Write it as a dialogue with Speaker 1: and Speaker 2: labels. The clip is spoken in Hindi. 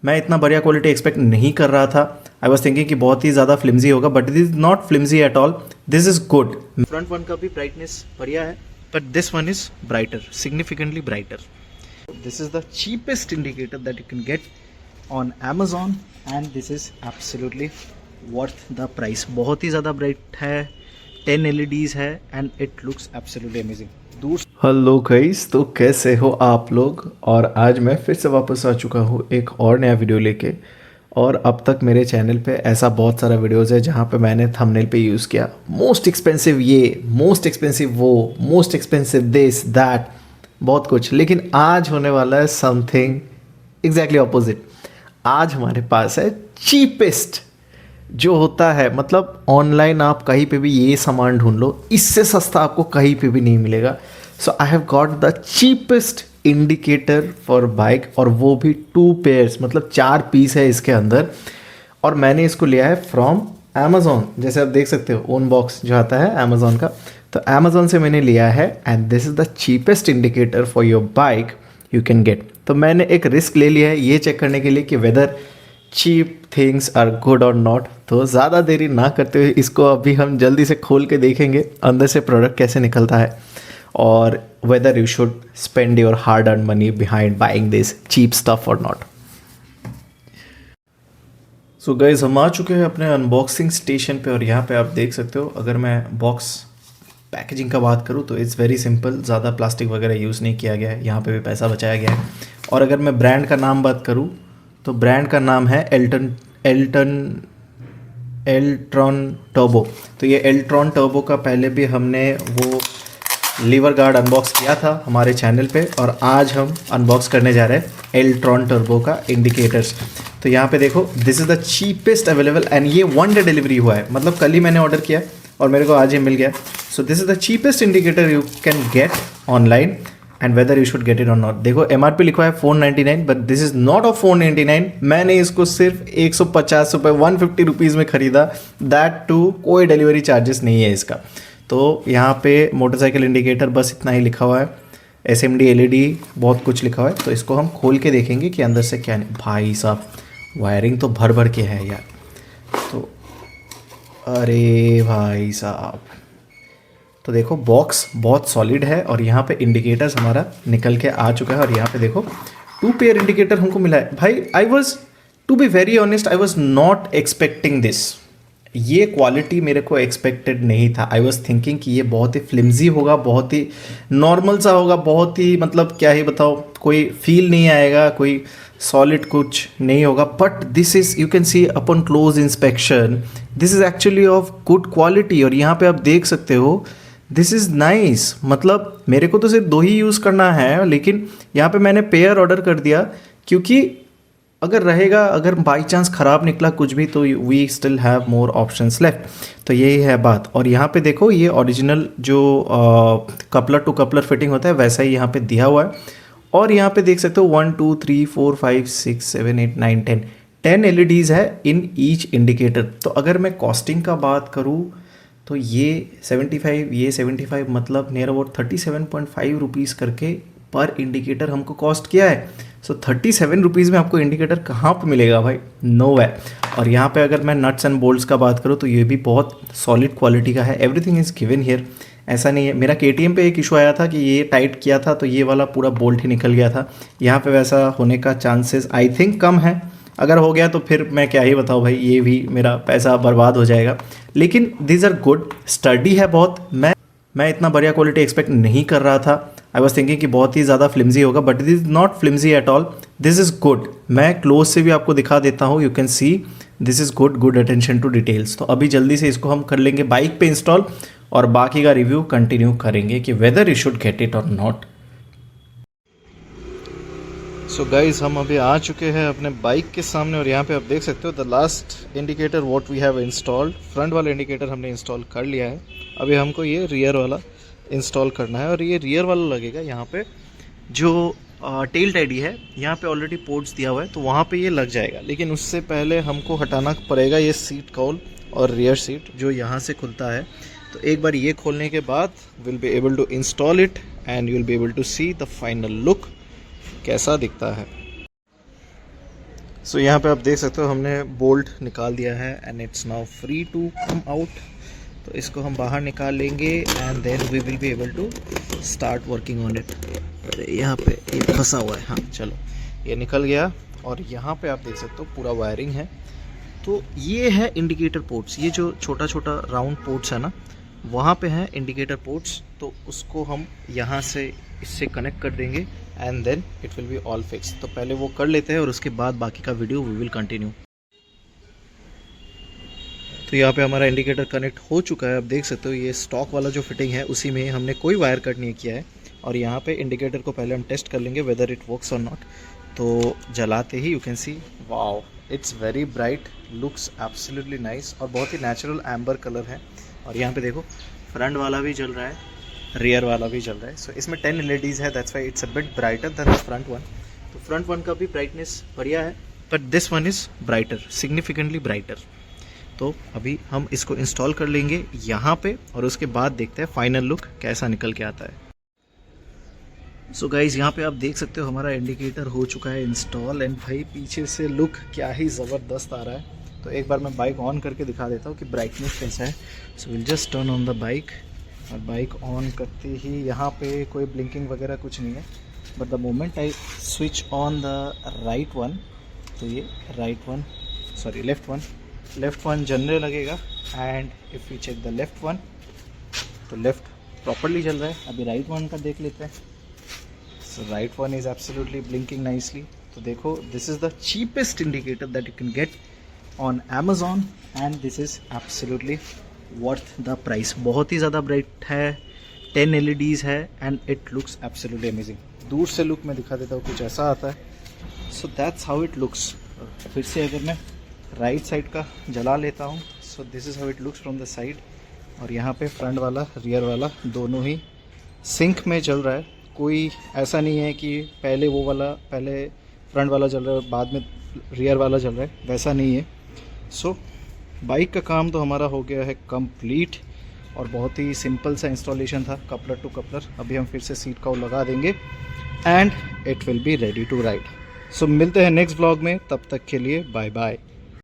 Speaker 1: मैं इतना बढ़िया क्वालिटी एक्सपेक्ट नहीं कर रहा था। आई वॉज थिंकिंग कि बहुत ही ज़्यादा फ्लिमजी होगा, but this is not flimsy at all, this is good. Front one का भी ब्राइटनेस बढ़िया है, but this one is brighter, significantly brighter. This is the cheapest indicator that you can get on Amazon and this is absolutely worth the price. बहुत ही ज़्यादा ब्राइट है, 10 LEDs है and it looks absolutely amazing. दूर हेलो गाइस, तो कैसे हो आप लोग? और आज मैं फिर से वापस आ चुका हूँ एक और नया वीडियो लेके। और अब तक मेरे चैनल पे ऐसा बहुत सारा वीडियोस है जहाँ पे मैंने थंबनेल पे यूज़ किया मोस्ट एक्सपेंसिव ये, मोस्ट एक्सपेंसिव वो, मोस्ट एक्सपेंसिव दिस दैट, बहुत कुछ। लेकिन आज होने वाला है समथिंग एग्जैक्टली ऑपोजिट। आज हमारे पास है चीपेस्ट जो होता है, मतलब ऑनलाइन आप कहीं पे भी ये सामान ढूंढ लो, इससे सस्ता आपको कहीं पे भी नहीं मिलेगा। So I have got the cheapest indicator for bike, और वो भी 2 पेयर्स, मतलब 4 पीस है इसके अंदर। और मैंने इसको लिया है फ्रॉम Amazon। जैसे आप देख सकते हो ओन बॉक्स जो आता है Amazon का, तो Amazon से मैंने लिया है and this is the cheapest indicator for your bike you can gate. तो मैंने एक रिस्क ले लिया है ये चेक करने के लिए कि whether cheap things are good और नॉट। तो ज़्यादा देरी ना करते हुए इसको अभी हम जल्दी से खोल के देखेंगे अंदर से प्रोडक्ट कैसे निकलता है, और whether you should spend your hard earn money behind buying this cheap stuff और नॉट। सो गाइज, हम आ चुके हैं अपने अनबॉक्सिंग स्टेशन पे, और यहाँ पे आप देख सकते हो, अगर मैं बॉक्स पैकेजिंग का बात करूँ तो इट्स वेरी सिंपल, ज़्यादा प्लास्टिक वगैरह यूज़ नहीं किया गया है, यहाँ पे भी पैसा बचाया गया है। और अगर मैं ब्रांड का नाम बात करूँ तो ब्रांड का नाम है एल्ट्रॉन टर्बो। तो ये एल्ट्रॉन टर्बो का पहले भी हमने वो लीवर गार्ड अनबॉक्स किया था हमारे चैनल पे, और आज हम अनबॉक्स करने जा रहे हैं एल्ट्रॉन टर्बो का इंडिकेटर्स। तो यहाँ पे देखो, this is the cheapest available and ये 1 डे डिलीवरी हुआ है, मतलब कल ही मैंने ऑर्डर किया और मेरे को आज ही मिल गया। So this is the cheapest indicator you can get online and weather you should get it और नॉट। देखो MRP लिखा है 499, but this is not of 499। मैंने इसको सिर्फ 150 रुपये, 150 रुपीज़ में ख़रीदा, दैट टू कोई डिलीवरी चार्जेस नहीं है इसका। तो यहाँ पे मोटरसाइकिल इंडिकेटर बस इतना ही लिखा हुआ है, SMD LED बहुत कुछ लिखा हुआ है। तो इसको हम खोल के देखेंगे कि अंदर से क्या नहीं। भाई साहब, वायरिंग तो भर भर के है यार। तो अरे भाई साहब, तो देखो बॉक्स बहुत सॉलिड है, और यहाँ पे इंडिकेटर्स हमारा निकल के आ चुका है। और यहाँ पे देखो 2 पेयर इंडिकेटर हमको मिला है। भाई I was, to be very honest, I was not expecting this. ये क्वालिटी मेरे को एक्सपेक्टेड नहीं था। आई वॉज थिंकिंग कि ये बहुत ही फ्लिमजी होगा, बहुत ही नॉर्मल सा होगा, बहुत ही, मतलब क्या ही बताओ, कोई फील नहीं आएगा, कोई सॉलिड कुछ नहीं होगा। But this is, you can C upon close inspection, this is actually of good quality. और यहाँ पे आप देख सकते हो, दिस इज़ नाइस। मतलब मेरे को तो सिर्फ 2 ही यूज़ करना है, लेकिन यहाँ पे मैंने पेयर ऑर्डर कर दिया, क्योंकि अगर रहेगा, अगर बाई चांस ख़राब निकला कुछ भी, तो we still have more options left. तो यही है बात। और यहाँ पे देखो, ये ओरिजिनल जो कपलर टू कपलर फिटिंग होता है वैसा ही यहाँ पे दिया हुआ है। और यहाँ पे देख सकते हो 1 2 3 4 5 6 7 8 9 10 LEDs है इन ईच इंडिकेटर। तो अगर मैं कॉस्टिंग का बात करूँ तो ये 75, मतलब नियर अबाउट 37.5 रुपीज़ करके पर इंडिकेटर हमको कॉस्ट किया है। सो 37 रुपीज़ में आपको इंडिकेटर कहाँ पे मिलेगा भाई? नो वे। और यहाँ पे अगर मैं नट्स एंड बोल्ट्स का बात करूँ तो ये भी बहुत सॉलिड क्वालिटी का है, एवरीथिंग इज़ गिवन हियर। ऐसा नहीं है, मेरा KTM पे एक इशू आया था कि ये टाइट किया था तो ये वाला पूरा बोल्ट ही निकल गया था। यहाँ पे वैसा होने का चांसेस आई थिंक कम है। अगर हो गया तो फिर मैं क्या ही बताऊँ भाई, ये भी मेरा पैसा बर्बाद हो जाएगा। लेकिन दिस आर गुड, स्टडी है बहुत। मैं इतना बढ़िया क्वालिटी एक्सपेक्ट नहीं कर रहा था। आई वॉज थिंकिंग कि बहुत ही ज़्यादा फ्लिमजी होगा, but this is not flimsy at all, this is good. मैं क्लोज से भी आपको दिखा देता हूँ, you can see this is good attention to details. तो अभी जल्दी से इसको हम कर लेंगे बाइक पे इंस्टॉल, और बाकी का रिव्यू कंटिन्यू करेंगे कि weather you should get it और नॉट। सो गाइज, हम अभी आ चुके हैं अपने बाइक के सामने, और यहाँ पे आप देख सकते हो the last indicator what we have installed. Front वाला इंडिकेटर हमने इंस्टॉल कर लिया है, अभी हमको ये रियर वाला इंस्टॉल करना है। और ये रियर वाला लगेगा यहाँ पे, जो टेल टाइडी है यहाँ पे ऑलरेडी पोर्ट्स दिया हुआ है, तो वहाँ पे ये लग जाएगा। लेकिन उससे पहले हमको हटाना पड़ेगा ये सीट कॉल और रियर सीट जो यहाँ से खुलता है। तो एक बार ये खोलने के बाद will be able to install it and you will be able to see the final look कैसा दिखता है। सो यहाँ पे आप देख सकते हो हमने बोल्ट निकाल दिया है and it's now free to come out. तो इसको हम बाहर निकाल लेंगे and then we will be able to start working on it. यहाँ पे ये फंसा हुआ है, हाँ चलो ये निकल गया। और यहाँ पे आप देख सकते हो पूरा वायरिंग है। तो ये है इंडिकेटर पोर्ट्स, ये जो छोटा छोटा राउंड पोर्ट्स है ना, वहाँ पे हैं इंडिकेटर पोर्ट्स। तो उसको हम यहाँ से इससे कनेक्ट कर देंगे and then it will be all fix. तो पहले वो कर लेते हैं और उसके बाद बाकी का वीडियो वी विल कंटिन्यू। तो यहाँ पे हमारा इंडिकेटर कनेक्ट हो चुका है। आप देख सकते हो ये स्टॉक वाला जो फिटिंग है उसी में हमने कोई वायर कट नहीं किया है। और यहाँ पे इंडिकेटर को पहले हम टेस्ट कर लेंगे वेदर इट वर्क्स और नॉट। तो जलाते ही you can see wow it's very bright, looks absolutely nice और बहुत ही नेचुरल एम्बर कलर है। और यहाँ पे देखो फ्रंट वाला भी जल रहा है, रियर वाला भी जल रहा है। सो इसमें 10 LEDs है, that's why it's a bit brighter then the front one. तो फ्रंट वन का भी ब्राइटनेस बढ़िया है, but this one is brighter, significantly brighter. तो अभी हम इसको इंस्टॉल कर लेंगे यहाँ पे और उसके बाद देखते हैं फाइनल लुक कैसा निकल के आता है। सो गाइज यहाँ पे आप देख सकते हो हमारा इंडिकेटर हो चुका है इंस्टॉल एंड भाई पीछे से लुक क्या ही ज़बरदस्त आ रहा है। तो एक बार मैं बाइक ऑन करके दिखा देता हूँ कि ब्राइटनेस कैसा है। So will just turn on the bike. और बाइक ऑन करते ही यहाँ पे कोई ब्लिंकिंग वगैरह कुछ नहीं है, but the moment I switch on the right one, तो ये लेफ़्ट वन जनरल लगेगा। And if you check the left one, तो लेफ़्ट प्रॉपरली जल रहा है। अभी राइट वन का देख लेते हैं। So right one is absolutely blinking nicely. तो देखो this is the cheapest indicator that you can get on Amazon and this is absolutely worth the price. बहुत ही ज़्यादा ब्राइट है, 10 LEDs है and it looks absolutely amazing. दूर से लुक मैं दिखा देता हूँ, कुछ ऐसा आता है। So that's how it looks. फिर से अगर मैं राइट साइड का जला लेता हूँ, so this is how it looks from the side. और यहाँ पे फ्रंट वाला रियर वाला दोनों ही सिंक में जल रहा है। कोई ऐसा नहीं है कि पहले फ्रंट वाला जल रहा है बाद में रियर वाला जल रहा है, वैसा नहीं है। सो बाइक का काम तो हमारा हो गया है कंप्लीट और बहुत ही सिंपल सा इंस्टॉलेशन था, कपलर टू कपलर। अभी हम फिर से सीट कवर लगा देंगे and it will be ready to ride. So मिलते हैं नेक्स्ट ब्लॉग में, तब तक के लिए बाय बाय।